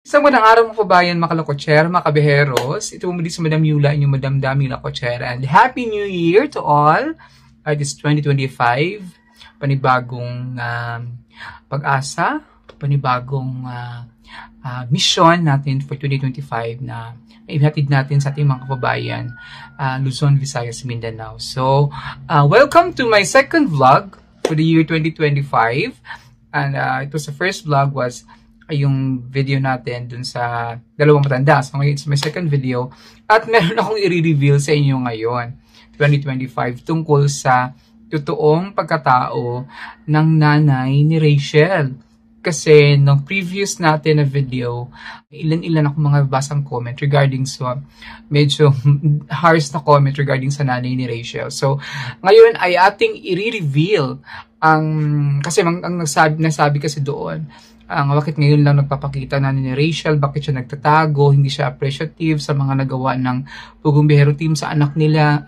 Isang magandang araw mga kabayan, mga kalakotsyera, mga kabeheros. Ito muli si Madam Yula, inyong Madam Dami Lakotsyera. And Happy New Year to all! This 2025, panibagong pag-asa, panibagong mission natin for 2025 na ihatid natin sa ating mga kababayan, Luzon, Visayas, Mindanao. So, welcome to my second vlog for the year 2025. And it was the first vlog was yung video natin dun sa dalawang matanda. So ngayon, it's my second video. At meron akong i-reveal sa inyo ngayon, 2025, tungkol sa totoong pagkatao ng nanay ni Rachel. Kasi nung previous natin na video, ilan-ilan ako mga basang comment regarding sa medyo harsh na comment regarding sa nanay ni Rachel. So ngayon ay ating i-reveal ang, kasi ang nasabi kasi doon, bakit ngayon lang nagpapakita na ni Rachel, bakit siya nagtatago, hindi siya appreciative sa mga nagawa ng Pugong Bihero team sa anak nila.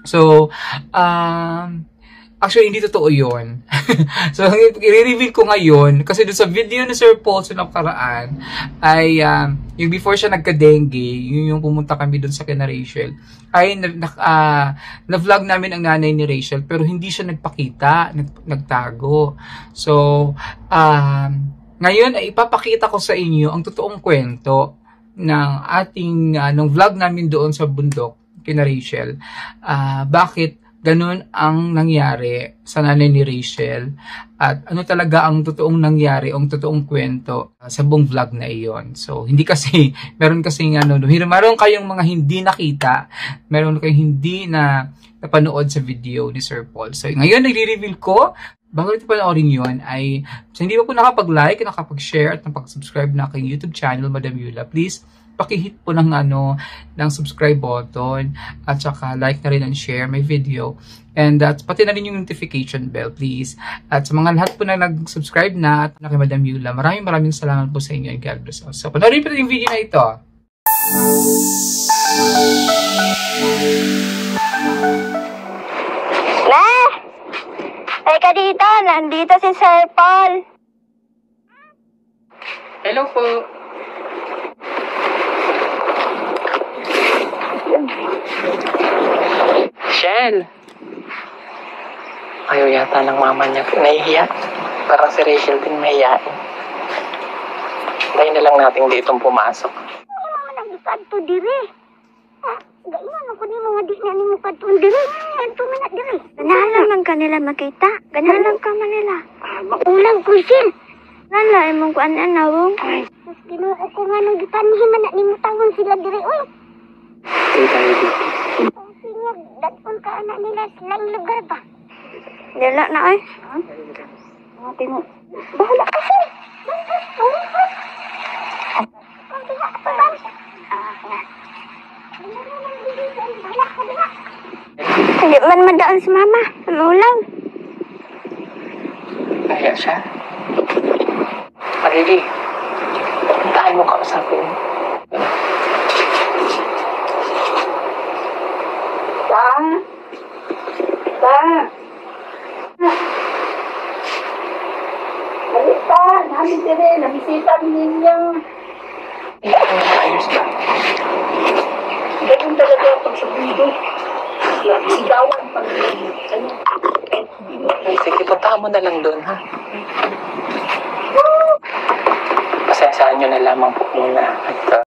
So, actually, hindi totoo yun. So, i-reveal ko ngayon, kasi doon sa video ni Sir Paul sa nakaraan, ay yung before siya nagka-dengue, yung pumunta kami doon sa kina Rachel, ay na-vlog namin ang nanay ni Rachel, pero hindi siya nagpakita, nagtago. So, ngayon ay ipapakita ko sa inyo ang totoong kwento ng ating, nung vlog namin doon sa bundok, kina Rachel. Bakit ganun ang nangyari sa nanay ni Rachel at ano talaga ang totoong nangyari, ang totoong kwento sa buong vlog na iyon. So, hindi kasi, meron kasing meron kayong mga hindi nakita, meron kayong hindi na napanood sa video ni Sir Paul. So, ngayon, nagre-reveal ko, bago ito panoorin yun, ay, so hindi pa po nakapag-like, nakapag-share at nakapag-subscribe na aking YouTube channel, Madam Yula, please, pakihit po ng ng subscribe button at saka like na rin and share my video and pati na rin yung notification bell please. At sa mga lahat po na nag-subscribe na at kay Madam Yula, maraming salamat po sa inyo and God bless us. So panoorin po yung video na ito. Na! Ay ka dito, nandito si Sir Paul. Hello po. Shell! Ayaw yata ng mama niya. Nahihiya. Parang si Rachel din mahihiyain. Hintayin na lang natin ditong pumasok. Ano mga nagdikad to diri? Gainan ako ni mga di na ni mo kadtong diri. Ito man diri. Ganahan man kanila makita. Ganahan ka man nila. Maulang ko sil. Lala, imong kuan na wong. Mas ginoo ko nga nung gitanhi man na ni mo tangon sila diri. Uy! Stay tayo dito. Sinya, datun ka anak nila silang lugar ba? Dila na ay. Mga mo. Bahala ka sil. Hindi man madaan si mama. Maulaw. Kaya siya. Marili. Tayo mo kausapin. Halika, namin dire, nabisita ninyo. Ayos na. Ganun talaga pag sa bundo. Sigawan pag Sige, puntahan mo na lang doon, ha? Pasensyahan nyo na lamang po muna. At,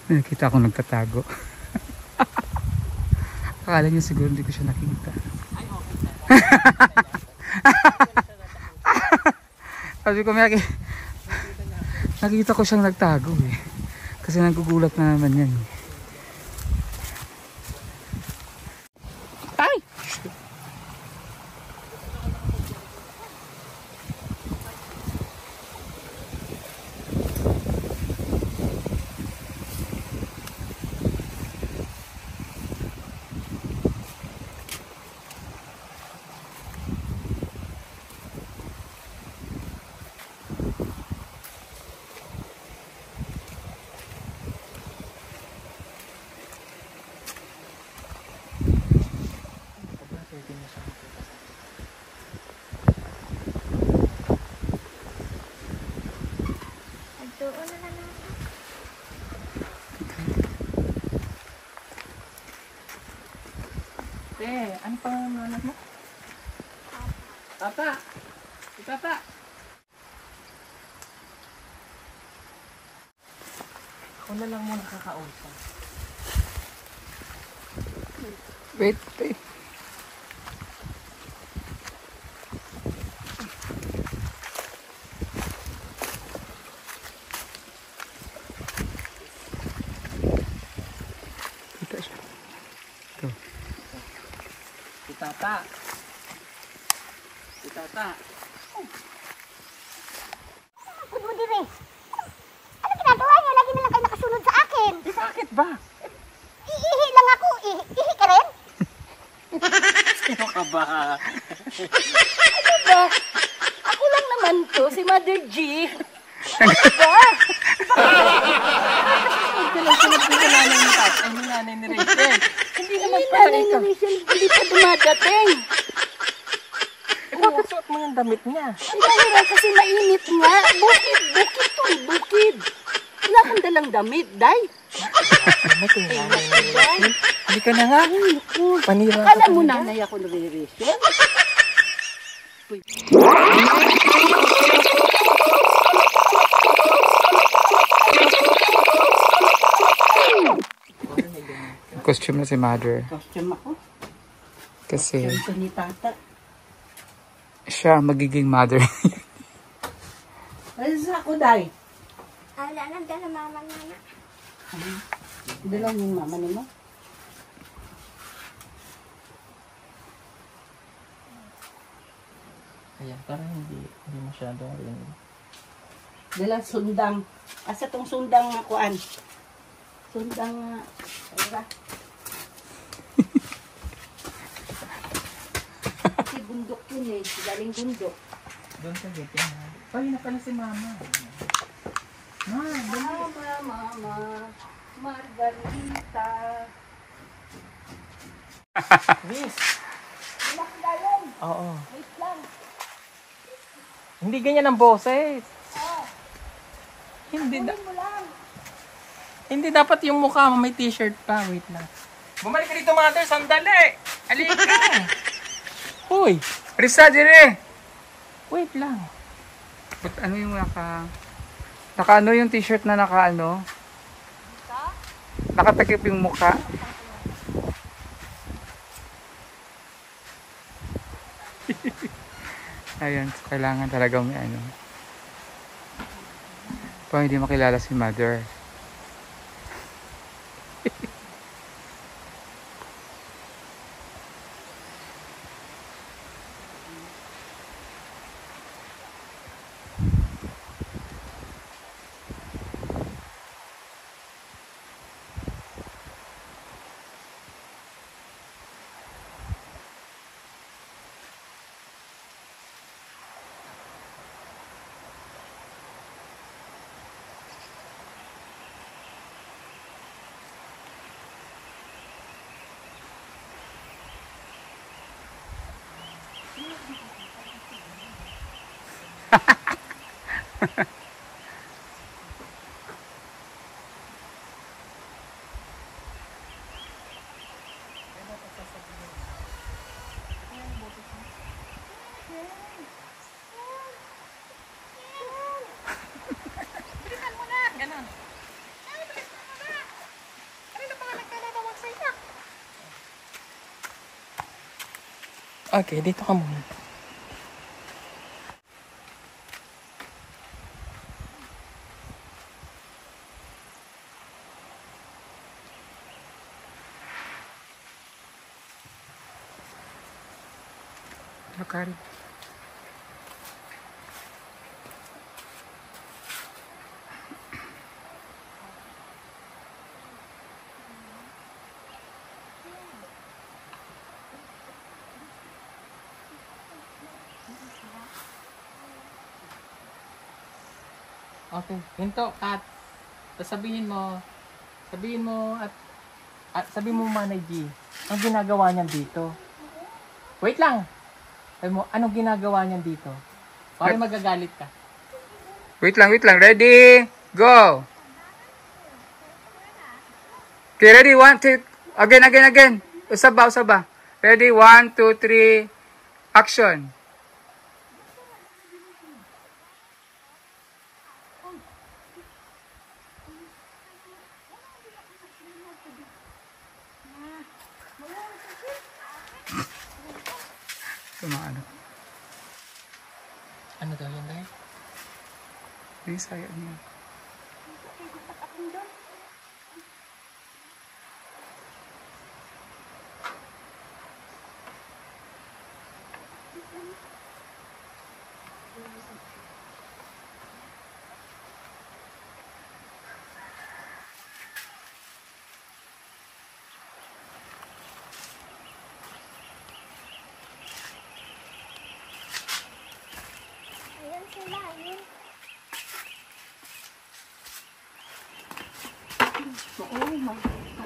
Nakita ko nagtatago. Akala niya siguro hindi ko siya nakita. Sabi ko, nakita ko siyang nagtago eh. Kasi nagugulat na naman yan eh. Ay! Doon na lang. Ano pa ang anak mo? Tata! Si Tata! Ako na lang muna kakausap. Wait, wait. Kita siya. Ito. Si Tata! Si Tata! Kuno dire. Ano ginagawa niyo? Lagi na lang kayo nakasunod sa akin. Bakit ba? Iihi lang ako. Ihi ka rin? Sino ka ba? Diba? Ako lang naman to, si Mother G. Diba? Hindi lang sunod ko sa nanay ni Tata. Ay, ni nanay ni Rachel. Hindi naman Hindi pala nanay ni ikaw. Rachel, hindi pa dumadating. Eh, bakit suot mo yung damit niya? Dahil kasi mainit nga. Bukid to, bukid. Wala akong dalang damit, day. Ano ito yung nanay ni Rachel? Hindi ka na nga. Panira ka Kala mo talaga. nanay ako ni Rachel? Costume na si Mother. Costume ako. Kasi Ito ni Tata. siya magiging mother. Ay, sa ako, day. Wala na, dala mama na. Hindi lang yung mama ni mo. Ayan, parang hindi masyado rin. Dala sundang. Asa tong sundang nga kuan? Sundang nga. Diba? Si bundok yun eh. Galing bundok. Doon sa gate yan. Ay, na pala si Mama. Ma, Mama, Margarita. Miss. Anak gayon. Oo. Wait lang. Hindi ganyan ang boses. Hindi Kunin mo lang. Hindi dapat yung mukha mo may t-shirt pa. Wait lang. Bumalik ka dito, Mother. Sandali. Halika. Hoy. Risa, dire! Wait lang. But ano yung naka ano yung t-shirt na naka ano? Nakatakip yung mukha. Ayun, so kailangan talaga may ano. Pa hindi makilala si Mother. Okay, dito ka muna. Bakari. Okay, hinto, cut. Sabihin mo at sabihin mo Manay G, ang ginagawa niyan dito. Wait lang. Sabi mo, anong ginagawa niyan dito? Para magagalit ka. Wait lang. Ready? Go! Okay, ready? 1, 2, again. Usaba. Ready? 1, 2, 3, action. Ano? Ano daw yan, Day? Yung saya niya. Ayan sila, ayun.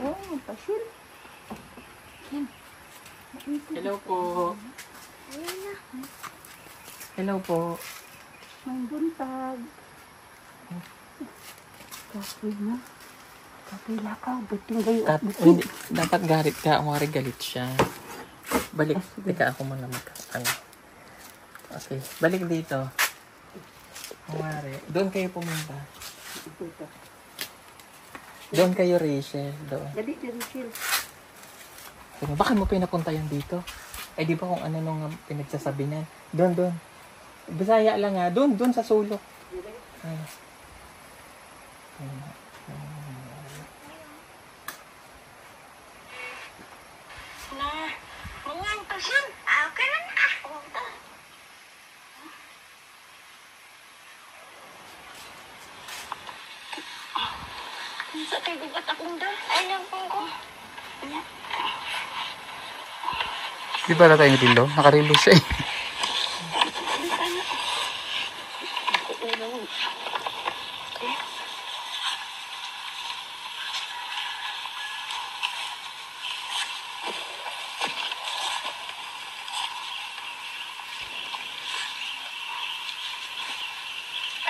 Oo, pasyul. Hello po. Ayan na. Hello po. May buntag. Kapoy na. Kapoy lakaw. Buting kayo. Kat, hindi, dapat galit ka. Ang galit siya. Balik. Teka, ako muna ano. Okay. Balik dito. Kumari. Doon kayo pumunta. Doon kayo, Rachel. Doon. Dali, Rachel. Sabi, bakit mo pinapunta yan dito? Eh, di ba kung ano nung pinagsasabi niyan? Doon. Bisaya lang ha. Doon sa sulok. Ah. Mga pasyul. Okay na na. Sa tayo gugat akong dam. Ay lang po ko. Di ba tayong rilo? Nakarilo siya eh.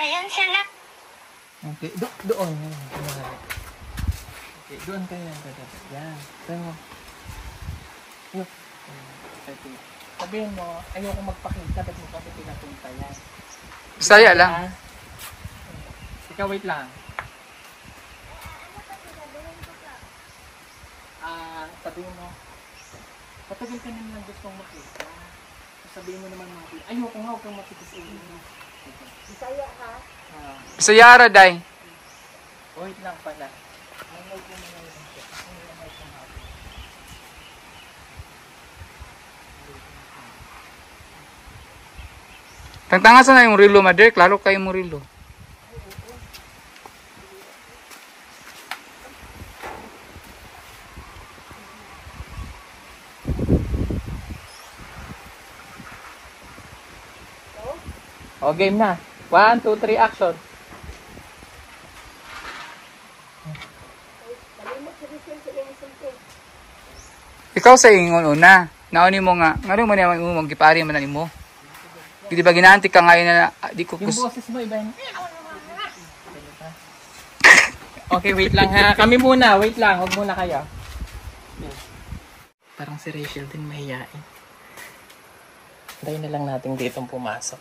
Ayan sila. Okay. Doon. Okay. Doon kayo. Yan. Sabi mo. Sabihin mo, ayoko magpakita. Ba't mo kasi pinapunta yan? Bisaya lang. Ikaw, wait lang. Sabihin mo, patagal ka naman lang gustong makita. Sabihin mo naman makita. Ayoko nga, huwag kang makita sa inyo. Bisaya ha? Bisayara, day. Wait lang pala. Tangtangan sa na yung rilo, mother. Klaro kayo mo rilo. O, game na. 1, 2, 3, action. Ikaw sa ingon una. Nauni mo nga. Ngano mo na mo magipari man nimo. Di ba ginaanti ka ngayon na di ko Yung boses mo iba yun. Okay, wait lang ha. Kami muna. Wait lang. Huwag muna kayo. Parang si Rachel din mahihain. Antayin na lang natin ditong pumasok.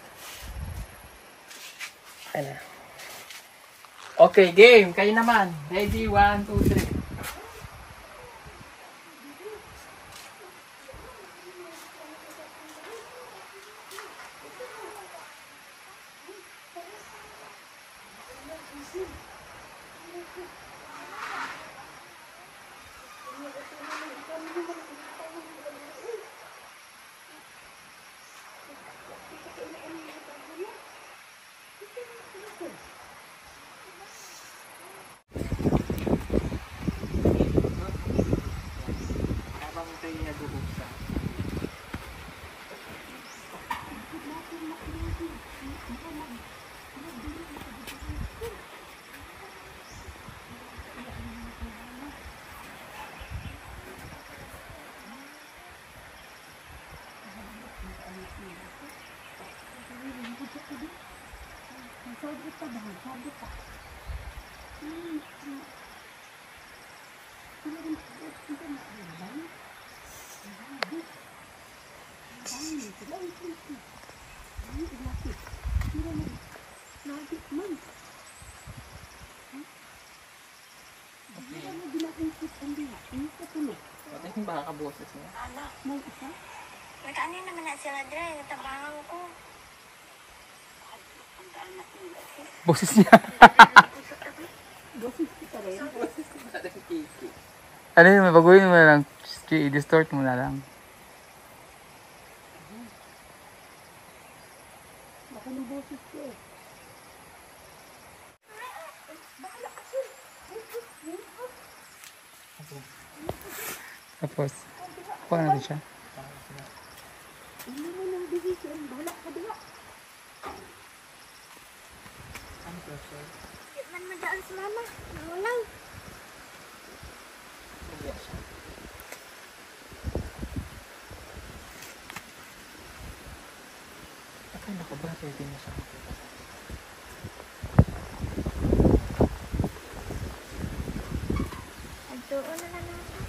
Ano? Okay, game. Kayo naman. Ready? 1, 2, 3. Yung baka boses niya. Nag-ano naman na sila dre, natabangan ko. Boses niya. Ano yun, baguhin mo na lang. I-distort mo na lang. Baka ng boses ko eh. Tapos, kuha natin siya. Hindi mo nang decision, bahala ka diba? Di man madaan si mama. Nangulang. Akala ko ba pwede na siya makita? Nagtuon na lang natin.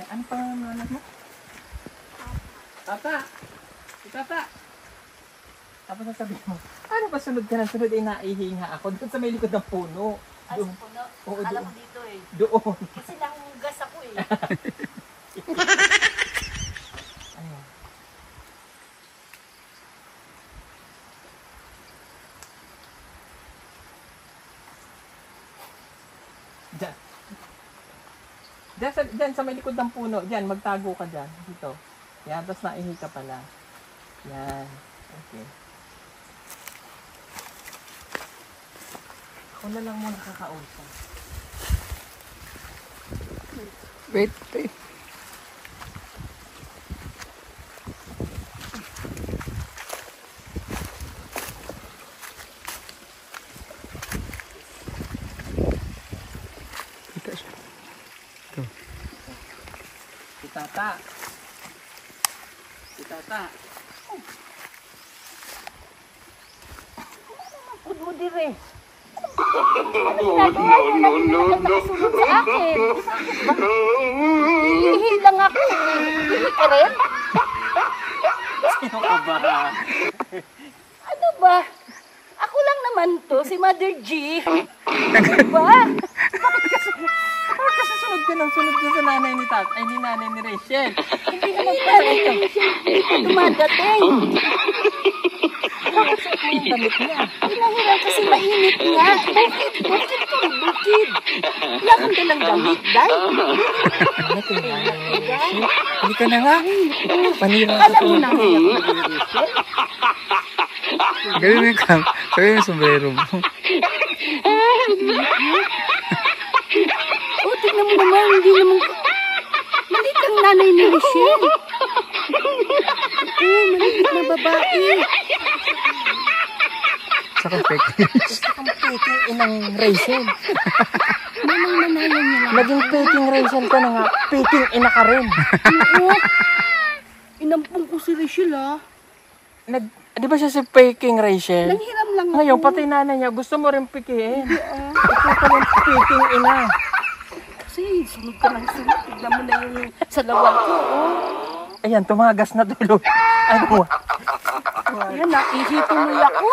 Ano pa ang anak mo? Tata! Si Tata! Tapos sasabihin mo, ano ba sunod ka na sunod? Naihinga ako doon sa may likod ng puno. Ay, sa puno. Oo, Alam doon. mo dito eh. Doon. Kasi nanggas ako eh. Ayun. Diyan. Diyan sa may likod ng puno. Diyan, magtago ka diyan. Dito. Yan, tapos naihi ka pala. Yan. Okay. Ako na lang muna kakausap. Wait, wait. Kita siya. Ito. Si Tata. Si Tata. Kudo dire. No. Sa akin. Hihi lang ako. Hihi ka rin? Sino ka ba? Ano ba? Ako lang naman to, si Mother G. Ano ba? Kasi sunod ka ng sunod ka sa nanay ni Tat. Ay, ni nanay ni Rachel. Hindi naman pala ito. Dumadating. Bakit suot mo yung damit niya? Pinahiram kasi mainit nga. Bukid to, bukid. Wala kang dalang damit, day. Ano ito yung nanay ni Rachel? Hindi ka na nga. Panira Alam mo na ngayon ako ni Rachel. Gawin mo yung gawin mo yung sombrero mo. O, tignan mo naman, hindi naman... Mali kang nanay ni Rachel. Oo, maligit na babae. Saka fake. Gusto kang peking inang Rachel. Nanay niya lang. Naging peking Rachel ka na nga. Peking ina ka rin. Oo. Inampong ko si Rachel, ha? Di ba siya si peking Rachel? Nanghiram lang ako. Ngayon, pati nanay niya, gusto mo rin pikihin. Ito pa rin peking ina. Kasi sunod ka ng sunod. Tignan mo na yung salawal ko, oh. Ayan, tumagas na tuloy. Ano? Ayan, nakihi tuloy ako.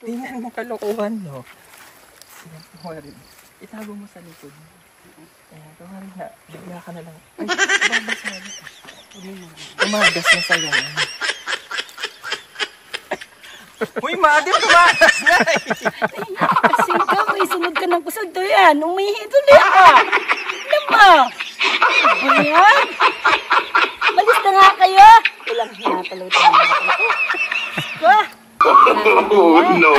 Tingnan mo kalokohan, no? Itago mo sa likod. Ayan, kumari na. Bigla ka na lang. Ay, babas na lang. Tumagas na sa'yo. Uy, madam, tumagas na eh. Kasi ikaw, may sunod ka ng kusog to yan. Umihi tuloy ako. Alam mo. Ayan. Malis na nga kayo. Walang hinapalaw tayo. Ba? No.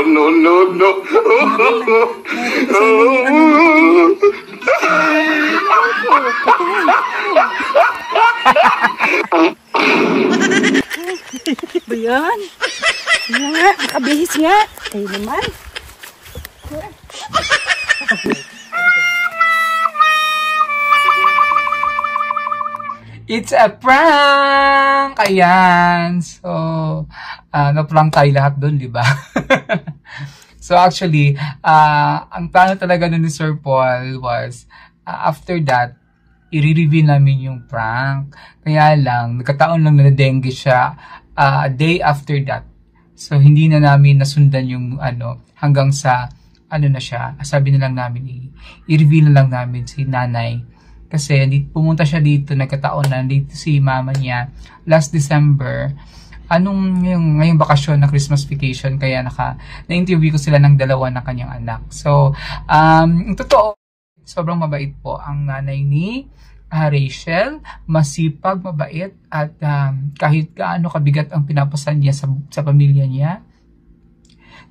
Ba yan? Ano nga, makabihis nga. Kayo naman. It's a prank! Ayan. So, na-prank tayo lahat doon, di ba? So actually, ang plano talaga nun ni Sir Paul was, after that, i-reveal namin yung prank. Kaya lang, nagkataon lang na dengue siya a day after that. So, hindi na namin nasundan yung hanggang sa, na siya, sabi na lang namin, i-reveal na lang namin si nanay. Kasi pumunta siya dito, nagkataon na dito si mama niya last December. Ngayong bakasyon na Christmas vacation, kaya na-interview ko sila ng dalawa ng kanyang anak. So, totoo, sobrang mabait po ang nanay ni Rachel, masipag, mabait, at kahit gaano kabigat ang pinapasan niya sa pamilya niya.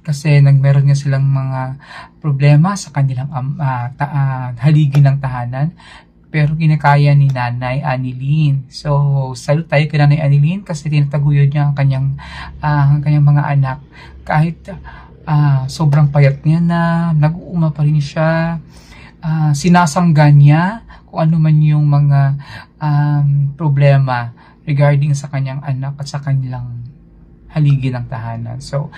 Kasi meron nga silang mga problema sa kanilang haligi ng tahanan. Pero kinakaya ni Nanay Annilyn. So, salute tayo kay Nanay Annilyn kasi tinataguyod niya ang kanyang mga anak. Kahit sobrang payat niya na, nag-uuma pa rin siya, sinasangga niya kung ano man yung mga problema regarding sa kanyang anak at sa kanilang haligi ng tahanan. So,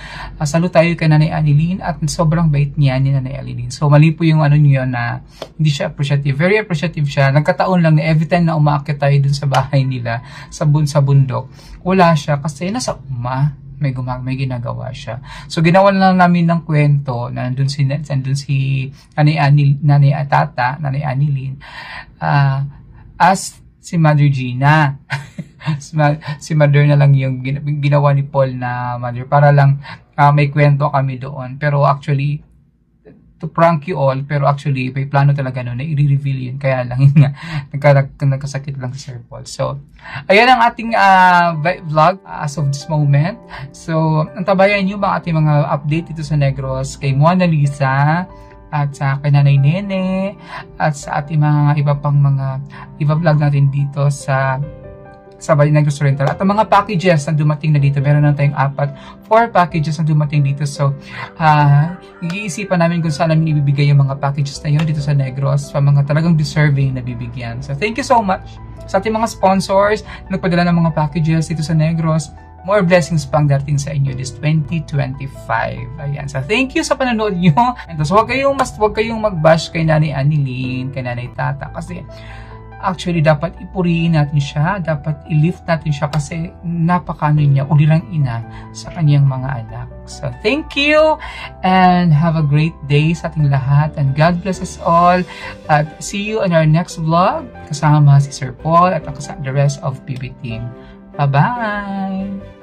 salute tayo kay Nanay Annilyn at sobrang bait niya ni Nanay Annilyn. So, mali po yung niyo na hindi siya appreciative. Very appreciative siya. Nagkataon lang na every time na umaakit tayo dun sa bahay nila, sa bundok, wala siya kasi nasa may ginagawa siya. So, ginawa lang namin ng kwento na nandun si Nanay Annilyn, as si Mother Gina. Si Mother na lang yung ginawa ni Paul na Mother para lang may kwento kami doon. Pero actually, to prank you all, pero actually may plano talaga noon na i-reveal yun. Kaya lang yun nga, nagkasakit lang si Sir Paul. So, ayan ang ating vlog as of this moment. So, antabayan nyo ba ating mga update dito sa Negros kay Mona Lisa at sa kay Nanay Nene at sa ating mga iba pang mga vlog natin dito sa Negros Oriental. At ang mga packages na dumating na dito, meron na tayong 4 packages na dumating dito. So, iisipan namin kung saan namin ibibigay yung mga packages na yun dito sa Negros sa mga talagang deserving na bibigyan. So, thank you so much sa ating mga sponsors na nagpadala ng mga packages dito sa Negros. More blessings pang dating sa inyo this 2025. Ayan. So, thank you sa panonood nyo. And so, huwag kayong mag-bash kay Nanay Annilyn, kay Nanay Tata. Kasi, actually, dapat ipurihin natin siya. Dapat i-lift natin siya kasi napakano niya, ulirang ina sa kanyang mga anak. So, thank you and have a great day sa ating lahat. And God bless us all. At see you in our next vlog kasama si Sir Paul at the rest of PB team. Bye-bye!